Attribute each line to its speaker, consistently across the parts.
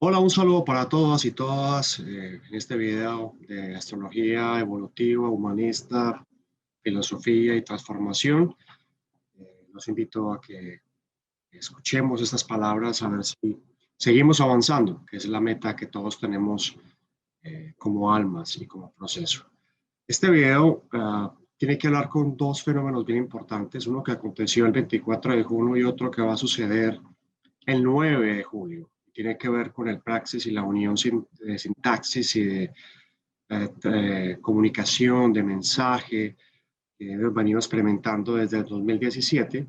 Speaker 1: Hola, un saludo para todas y todas en este video de astrología evolutiva, humanista, filosofía y transformación. Los invito a que escuchemos estas palabras a ver si seguimos avanzando, que es la meta que todos tenemos como almas y como proceso. Este video tiene que hablar con dos fenómenos bien importantes, uno que aconteció el 24 de junio y otro que va a suceder el 9 de julio. Tiene que ver con el praxis y la unión de sintaxis y de comunicación, de mensaje, que hemos venido experimentando desde el 2017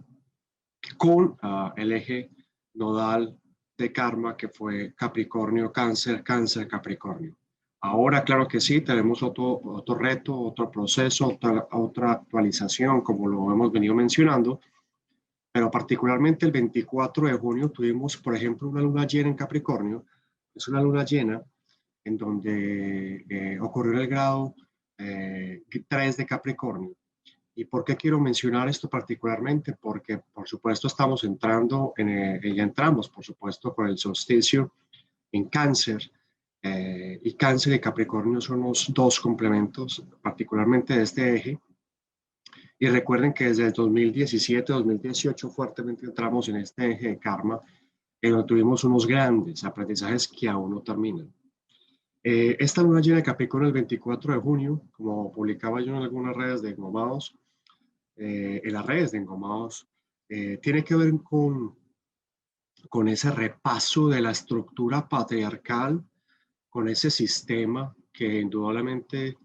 Speaker 1: con el eje nodal de karma que fue Capricornio, Cáncer, Cáncer, Capricornio. Ahora, claro que sí, tenemos otro reto, otro proceso, otra actualización, como lo hemos venido mencionando, pero particularmente el 24 de junio tuvimos, por ejemplo, una luna llena en Capricornio. Es una luna llena en donde ocurrió en el grado 3 de Capricornio. ¿Y por qué quiero mencionar esto particularmente? Porque, por supuesto, estamos entrando, ya entramos, por supuesto, con el solsticio en Cáncer. Y Cáncer y Capricornio son los dos complementos, particularmente de este eje. Y recuerden que desde el 2017-2018 fuertemente entramos en este eje de karma, en donde tuvimos unos grandes aprendizajes que aún no terminan. Esta luna llena de Capricornio el 24 de junio, como publicaba yo en algunas redes de Engomados, en las redes de Engomados, tiene que ver con ese repaso de la estructura patriarcal, con ese sistema que indudablemente,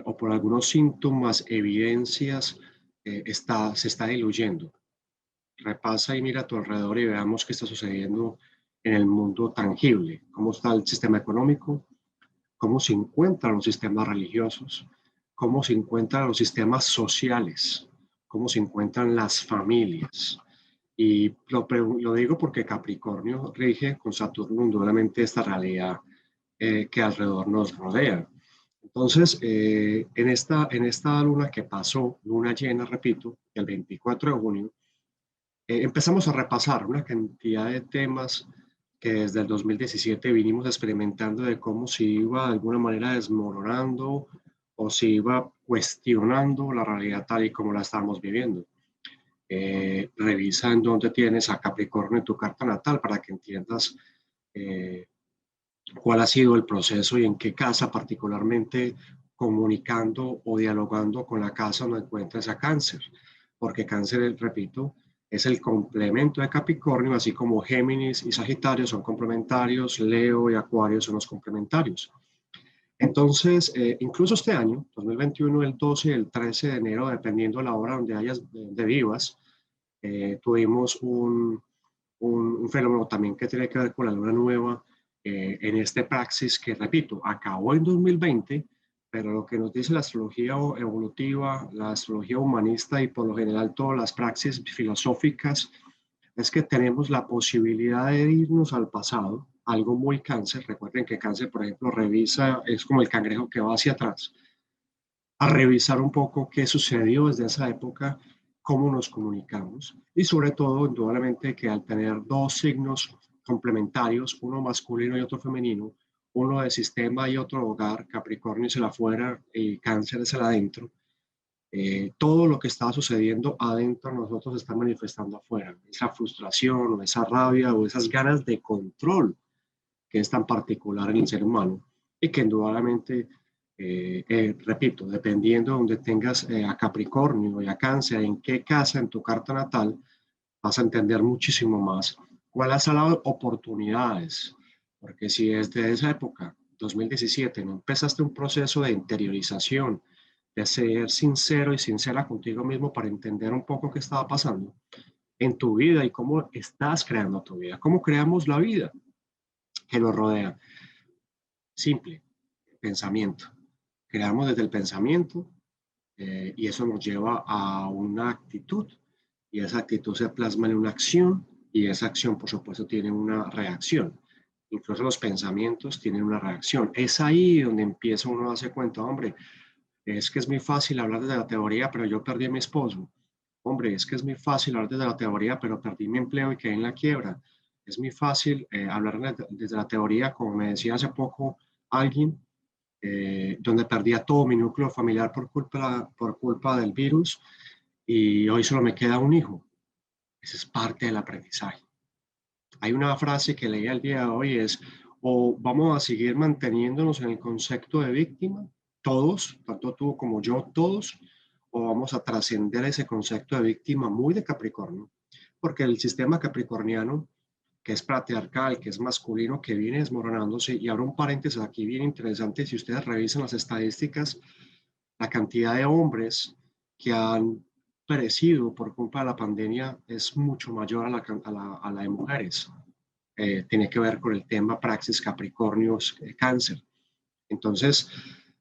Speaker 1: o por algunos síntomas, evidencias, se está diluyendo. Repasa y mira a tu alrededor y veamos qué está sucediendo en el mundo tangible, cómo está el sistema económico, cómo se encuentran los sistemas religiosos, cómo se encuentran los sistemas sociales, cómo se encuentran las familias. Y lo digo porque Capricornio rige con Saturno indudablemente esta realidad que alrededor nos rodea. Entonces, en esta luna que pasó, luna llena, repito, el 24 de junio, empezamos a repasar una cantidad de temas que desde el 2017 vinimos experimentando de cómo se iba de alguna manera desmoronando o se iba cuestionando la realidad tal y como la estamos viviendo. Revisa en dónde tienes a Capricornio en tu carta natal para que entiendas eh, cuál ha sido el proceso y en qué casa particularmente comunicando o dialogando con la casa donde encuentres a Cáncer, porque Cáncer, repito, es el complemento de Capricornio, así como Géminis y Sagitario son complementarios, Leo y Acuario son los complementarios. Entonces, incluso este año, 2021, el 12 y el 13 de enero, dependiendo de la hora donde hayas de vivas, tuvimos un fenómeno también que tiene que ver con la luna nueva en este praxis que, repito, acabó en 2020, pero lo que nos dice la astrología evolutiva, la astrología humanista y por lo general todas las praxis filosóficas es que tenemos la posibilidad de irnos al pasado, algo muy Cáncer. Recuerden que Cáncer, por ejemplo, revisa, es como el cangrejo que va hacia atrás, a revisar un poco qué sucedió desde esa época, cómo nos comunicamos y sobre todo, indudablemente, que al tener dos signos complementarios, uno masculino y otro femenino, uno de sistema y otro hogar, Capricornio es el afuera y Cáncer es el adentro, todo lo que está sucediendo adentro nosotros está manifestando afuera, esa frustración o esa rabia o esas ganas de control que es tan particular en el ser humano y que indudablemente, repito, dependiendo de donde tengas a Capricornio y a Cáncer, en qué casa en tu carta natal, vas a entender muchísimo más cuáles son las oportunidades, porque si desde esa época, 2017, no empezaste un proceso de interiorización, de ser sincero y sincera contigo mismo para entender un poco qué estaba pasando en tu vida y cómo estás creando tu vida, cómo creamos la vida que nos rodea. Simple, pensamiento. Creamos desde el pensamiento y eso nos lleva a una actitud y esa actitud se plasma en una acción y esa acción, por supuesto, tiene una reacción. Incluso los pensamientos tienen una reacción. Es ahí donde empieza uno a darse cuenta, hombre, es que es muy fácil hablar desde la teoría, pero yo perdí a mi esposo. Hombre, es que es muy fácil hablar desde la teoría, pero perdí mi empleo y quedé en la quiebra. Es muy fácil hablar desde la teoría, como me decía hace poco alguien, donde perdía todo mi núcleo familiar por culpa del virus y hoy solo me queda un hijo. Esa es parte del aprendizaje. Hay una frase que leí el día de hoy es, o vamos a seguir manteniéndonos en el concepto de víctima, todos, tanto tú como yo, todos, o vamos a trascender ese concepto de víctima muy de Capricornio, porque el sistema capricorniano, que es patriarcal, que es masculino, que viene desmoronándose, y abro un paréntesis aquí bien interesante, si ustedes revisan las estadísticas, la cantidad de hombres que han perecido por culpa de la pandemia es mucho mayor a la de mujeres. Tiene que ver con el tema Praxis Capricornios Cáncer. Entonces,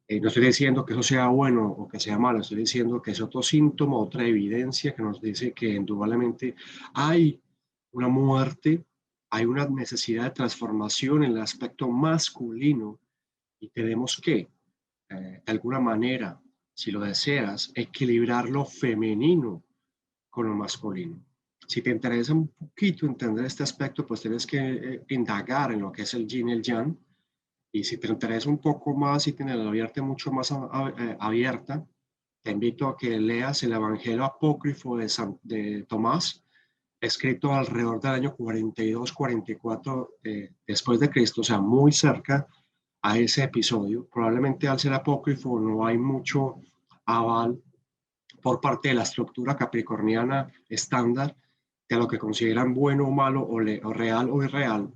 Speaker 1: no estoy diciendo que eso sea bueno o que sea malo, estoy diciendo que es otro síntoma, otra evidencia que nos dice que indudablemente hay una muerte, hay una necesidad de transformación en el aspecto masculino y tenemos que, de alguna manera, si lo deseas, equilibrar lo femenino con lo masculino. Si te interesa un poquito entender este aspecto, pues tienes que indagar en lo que es el yin y el yang. Y si te interesa un poco más y tienes la mente mucho más abierta, te invito a que leas el Evangelio Apócrifo de Tomás, escrito alrededor del año 42-44 después de Cristo, o sea, muy cerca a ese episodio. Probablemente al ser apócrifo no hay mucho aval por parte de la estructura capricorniana estándar de lo que consideran bueno o malo o real o irreal,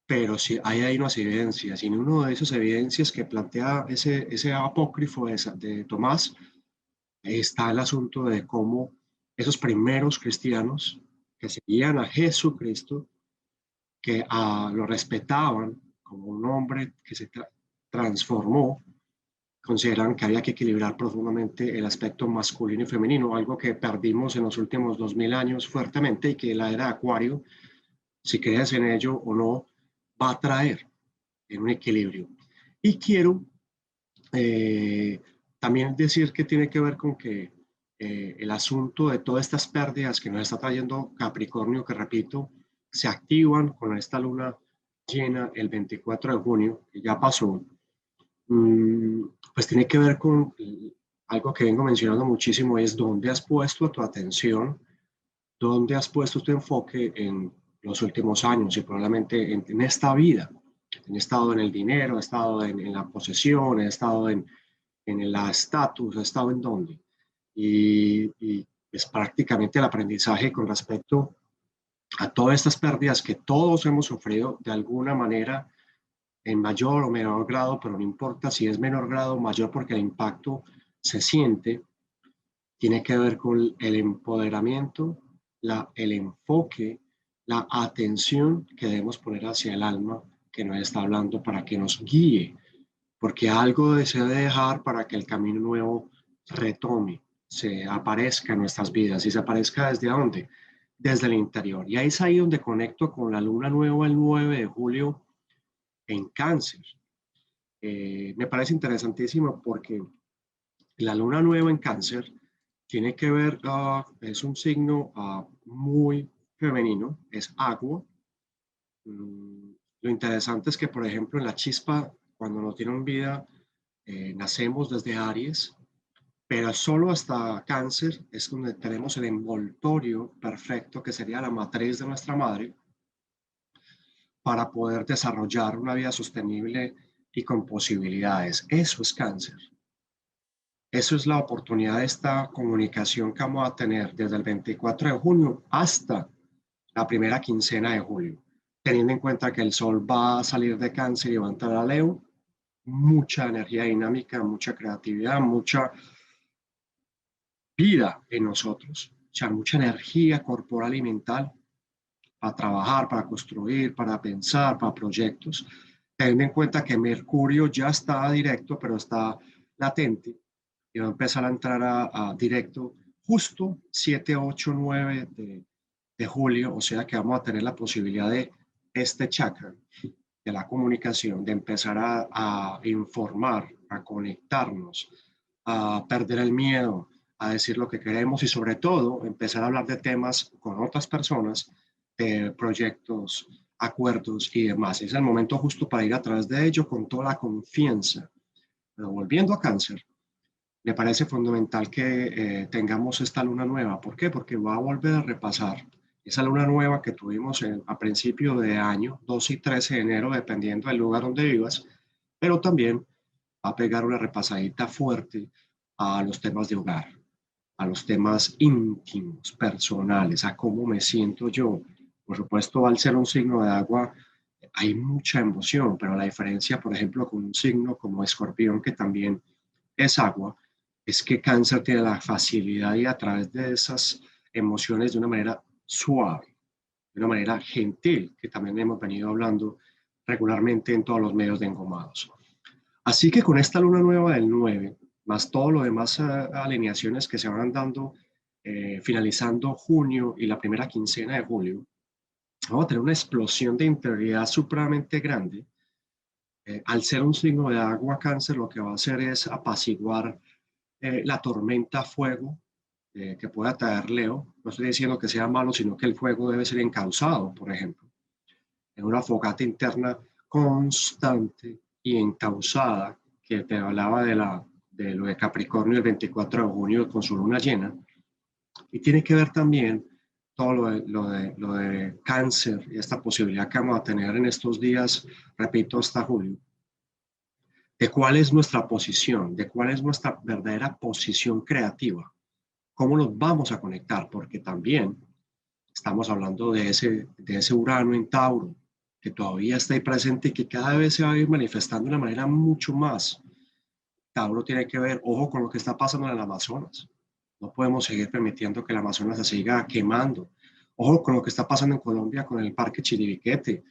Speaker 1: pero sí hay unas evidencias, y en una de esas evidencias que plantea ese apócrifo de Tomás está el asunto de cómo esos primeros cristianos que seguían a Jesucristo, que lo respetaban como un hombre que se transformó, consideran que había que equilibrar profundamente el aspecto masculino y femenino, algo que perdimos en los últimos 2000 años fuertemente y que la era de Acuario, si crees en ello o no, va a traer en un equilibrio. Y quiero eh, también decir que tiene que ver con que el asunto de todas estas pérdidas que nos está trayendo Capricornio, que repito, se activan con esta luna llena el 24 de junio, que ya pasó, pues tiene que ver con algo que vengo mencionando muchísimo, es dónde has puesto tu atención, dónde has puesto tu enfoque en los últimos años y probablemente en esta vida. He estado en el dinero, he estado en la posesión, he estado en la estatus, he estado en dónde. Y es prácticamente el aprendizaje con respecto a todas estas pérdidas que todos hemos sufrido de alguna manera en mayor o menor grado, pero no importa si es menor grado o mayor porque el impacto se siente, tiene que ver con el empoderamiento, el enfoque, la atención que debemos poner hacia el alma que nos está hablando para que nos guíe, porque algo se debe dejar para que el camino nuevo retome, se aparezca en nuestras vidas y se aparezca desde dónde, desde el interior. Y ahí es ahí donde conecto con la luna nueva el 9 de julio en Cáncer. Me parece interesantísimo porque la luna nueva en Cáncer tiene que ver, es un signo muy femenino, es agua. Lo interesante es que, por ejemplo, en la chispa, cuando no tienen vida, nacemos desde Aries, pero solo hasta Cáncer es donde tenemos el envoltorio perfecto, que sería la matriz de nuestra madre, para poder desarrollar una vida sostenible y con posibilidades. Eso es Cáncer. Eso es la oportunidad de esta comunicación que vamos a tener desde el 24 de junio hasta la primera quincena de julio, teniendo en cuenta que el sol va a salir de Cáncer y va a entrar a Leo, mucha energía dinámica, mucha creatividad, mucha vida en nosotros, o sea, mucha energía corporal y mental para trabajar, para construir, para pensar, para proyectos. Teniendo en cuenta que Mercurio ya está directo, pero está latente y va a empezar a entrar a directo justo 7, 8, 9 de julio, o sea que vamos a tener la posibilidad de este chakra de la comunicación, de empezar a informar, a conectarnos, a perder el miedo, a decir lo que queremos y sobre todo empezar a hablar de temas con otras personas proyectos, acuerdos y demás. Es el momento justo para ir a través de ello con toda la confianza. Pero volviendo a Cáncer, me parece fundamental que tengamos esta luna nueva. ¿Por qué? Porque va a volver a repasar esa luna nueva que tuvimos a principio de año, 12 y 13 de enero, dependiendo del lugar donde vivas, pero también va a pegar una repasadita fuerte a los temas de hogar, a los temas íntimos, personales, a cómo me siento yo. Por supuesto, al ser un signo de agua, hay mucha emoción, pero la diferencia, por ejemplo, con un signo como Escorpión, que también es agua, es que Cáncer tiene la facilidad y a través de esas emociones de una manera suave, de una manera gentil, que también hemos venido hablando regularmente en todos los medios de Engomados. Así que con esta luna nueva del 9, más todo lo demás alineaciones que se van dando finalizando junio y la primera quincena de julio, vamos a tener una explosión de interioridad supremamente grande. Al ser un signo de agua, Cáncer lo que va a hacer es apaciguar la tormenta fuego que pueda traer Leo. No estoy diciendo que sea malo, sino que el fuego debe ser encauzado, por ejemplo, en una fogata interna constante y encauzada, que te hablaba de lo de Capricornio el 24 de junio con su luna llena, y tiene que ver también todo lo de Cáncer y esta posibilidad que vamos a tener en estos días, repito, hasta julio, de cuál es nuestra posición, de cuál es nuestra verdadera posición creativa, cómo nos vamos a conectar, porque también estamos hablando de ese Urano en Tauro, que todavía está ahí presente y que cada vez se va a ir manifestando de una manera mucho más. Tauro tiene que ver, ojo, con lo que está pasando en el Amazonas. No podemos seguir permitiendo que el Amazonas se siga quemando. Ojo con lo que está pasando en Colombia con el Parque Chiribiquete,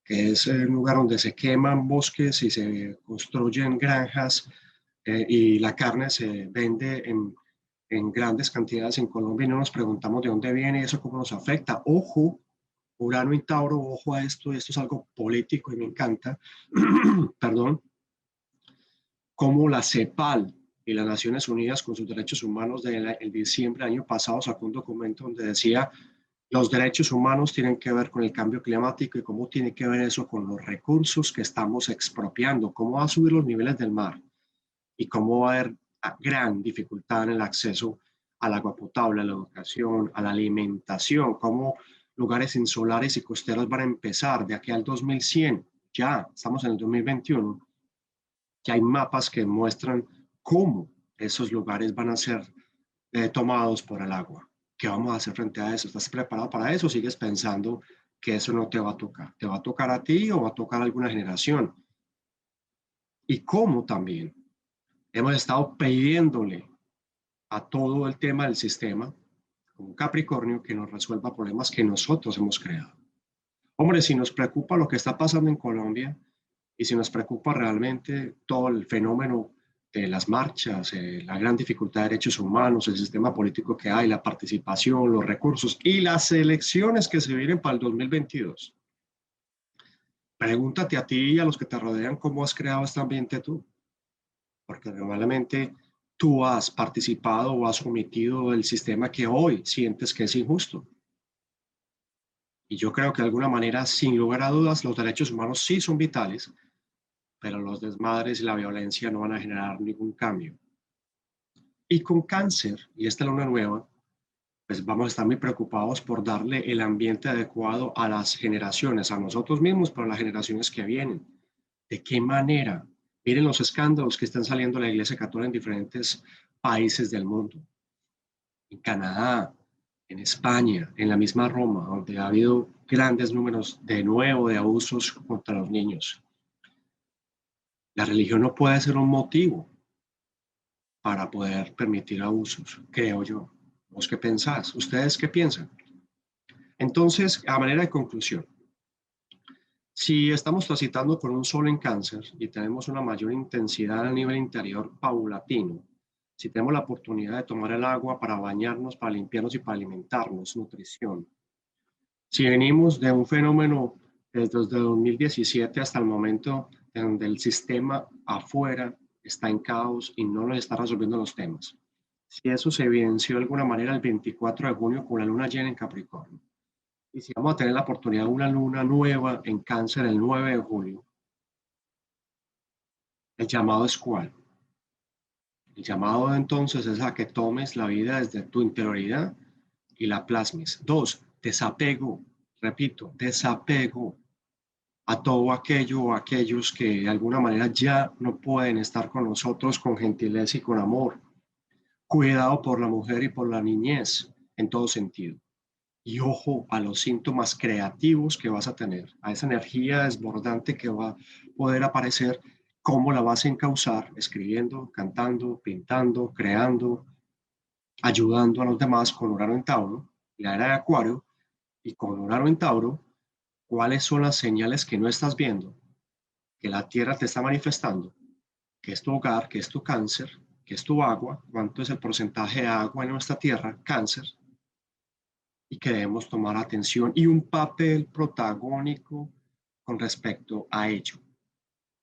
Speaker 1: que es un lugar donde se queman bosques y se construyen granjas y la carne se vende en grandes cantidades en Colombia y no nos preguntamos de dónde viene y eso cómo nos afecta. Ojo, Urano y Tauro, ojo a esto, y esto es algo político y me encanta, perdón, como la CEPAL y las Naciones Unidas con sus derechos humanos del diciembre del año pasado sacó un documento donde decía los derechos humanos tienen que ver con el cambio climático y cómo tiene que ver eso con los recursos que estamos expropiando, cómo va a subir los niveles del mar y cómo va a haber gran dificultad en el acceso al agua potable, a la educación, a la alimentación, cómo lugares insulares y costeros van a empezar de aquí al 2100. Ya estamos en el 2021, ya hay mapas que muestran cómo esos lugares van a ser tomados por el agua. ¿Qué vamos a hacer frente a eso? ¿Estás preparado para eso? ¿Sigues pensando que eso no te va a tocar? ¿Te va a tocar a ti o va a tocar a alguna generación? Y cómo también hemos estado pidiéndole a todo el tema del sistema, como Capricornio, que nos resuelva problemas que nosotros hemos creado. Hombre, si nos preocupa lo que está pasando en Colombia y si nos preocupa realmente todo el fenómeno de las marchas, la gran dificultad de derechos humanos, el sistema político que hay, la participación, los recursos y las elecciones que se vienen para el 2022. Pregúntate a ti y a los que te rodean cómo has creado este ambiente tú, porque normalmente tú has participado o has omitido el sistema que hoy sientes que es injusto. Y yo creo que de alguna manera, sin lugar a dudas, los derechos humanos sí son vitales, pero los desmadres y la violencia no van a generar ningún cambio. Y con Cáncer, y esta luna nueva, pues vamos a estar muy preocupados por darle el ambiente adecuado a las generaciones, a nosotros mismos, pero a las generaciones que vienen. ¿De qué manera? Miren los escándalos que están saliendo de la Iglesia Católica en diferentes países del mundo. En Canadá, en España, en la misma Roma, donde ha habido grandes números de nuevo de abusos contra los niños. La religión no puede ser un motivo para poder permitir abusos, creo yo. ¿Vos qué pensás? ¿Ustedes qué piensan? Entonces, a manera de conclusión, si estamos transitando con un sol en Cáncer y tenemos una mayor intensidad a nivel interior paulatino, si tenemos la oportunidad de tomar el agua para bañarnos, para limpiarnos y para alimentarnos, nutrición. Si venimos de un fenómeno desde 2017 hasta el momento en donde el sistema afuera está en caos y no nos está resolviendo los temas. Si eso se evidenció de alguna manera el 24 de junio con la luna llena en Capricornio. Y si vamos a tener la oportunidad de una luna nueva en Cáncer el 9 de julio, el llamado es ¿cuál? El llamado entonces es a que tomes la vida desde tu interioridad y la plasmes. Dos, desapego, repito, desapego a todo aquello o aquellos que de alguna manera ya no pueden estar con nosotros con gentileza y con amor. Cuidado por la mujer y por la niñez en todo sentido. Y ojo a los síntomas creativos que vas a tener, a esa energía desbordante que va a poder aparecer, cómo la vas a encauzar, escribiendo, cantando, pintando, creando, ayudando a los demás con Urano en Tauro, la era de Acuario, y con Urano en Tauro, cuáles son las señales que no estás viendo, que la Tierra te está manifestando, que es tu hogar, que es tu cáncer, que es tu agua, cuánto es el porcentaje de agua en nuestra Tierra, cáncer, y que debemos tomar atención y un papel protagónico con respecto a ello.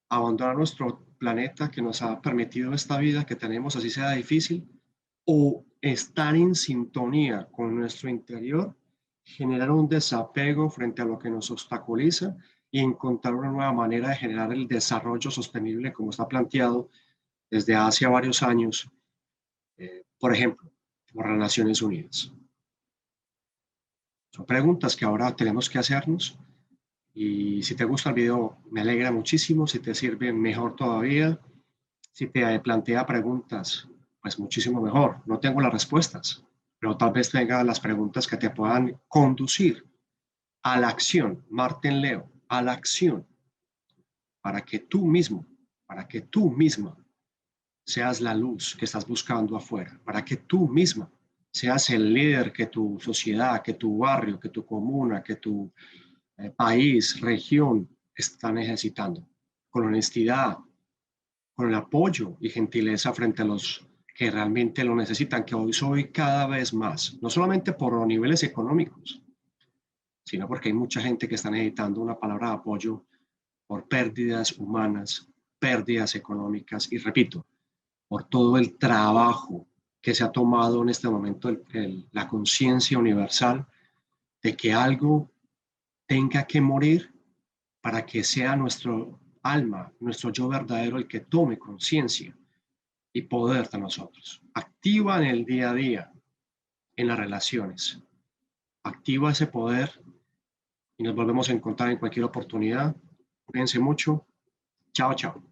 Speaker 1: Abandonar nuestro planeta que nos ha permitido esta vida que tenemos, así sea difícil, o estar en sintonía con nuestro interior, generar un desapego frente a lo que nos obstaculiza y encontrar una nueva manera de generar el desarrollo sostenible como está planteado desde hace varios años, por ejemplo, por las Naciones Unidas. Son preguntas que ahora tenemos que hacernos y si te gusta el video me alegra muchísimo, si te sirve mejor todavía, si te plantea preguntas, pues muchísimo mejor. No tengo las respuestas, pero tal vez tenga las preguntas que te puedan conducir a la acción, Marte en Leo, a la acción, para que tú mismo, para que tú misma seas la luz que estás buscando afuera, para que tú misma seas el líder que tu sociedad, que tu barrio, que tu comuna, que tu país, región está necesitando, con honestidad, con el apoyo y gentileza frente a los que realmente lo necesitan, que hoy soy cada vez más, no solamente por los niveles económicos, sino porque hay mucha gente que está necesitando una palabra de apoyo por pérdidas humanas, pérdidas económicas y repito, por todo el trabajo que se ha tomado en este momento la conciencia universal de que algo tenga que morir para que sea nuestro alma, nuestro yo verdadero el que tome conciencia y poder de nosotros. Activa en el día a día, en las relaciones. Activa ese poder y nos volvemos a encontrar en cualquier oportunidad. Cuídense mucho. Chao, chao.